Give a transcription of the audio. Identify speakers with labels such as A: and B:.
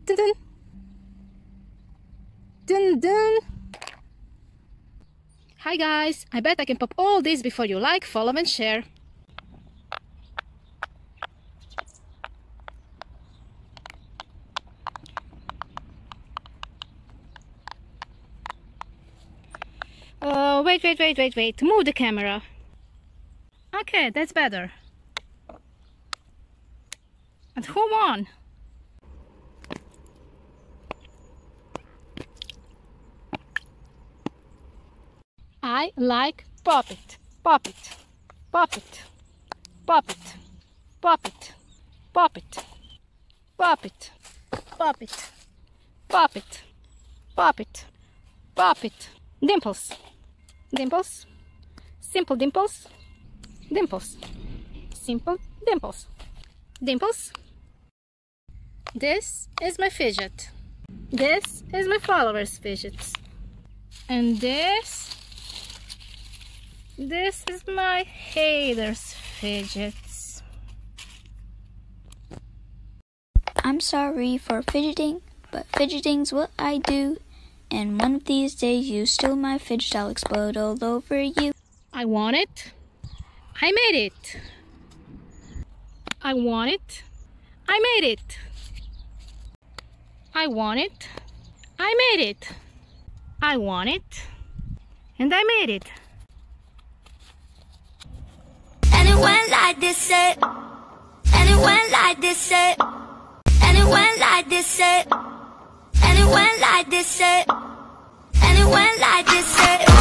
A: Dun dun. Dun dun. Hi guys, I bet I can pop all these before you like, follow and share. Wait. Move the camera. Okay, that's better. And who won? I like pop it, pop it, pop it, pop it, pop it, pop it, pop it, pop it, pop it, pop it, pop it. Dimples, dimples, simple dimples, dimples, simple dimples, dimples. This is my fidget. This is my followers' fidgets. And this is my haters' fidgets.
B: I'm sorry for fidgeting, but fidgeting's what I do. And one of these days you steal my fidget, I'll explode all over you.
A: I want it. I made it. I want it. I made it. I want it. I made it. I want it. And I made it.
C: And it went like this, and it went like this, and it went like this, and it went like this, and it went like this.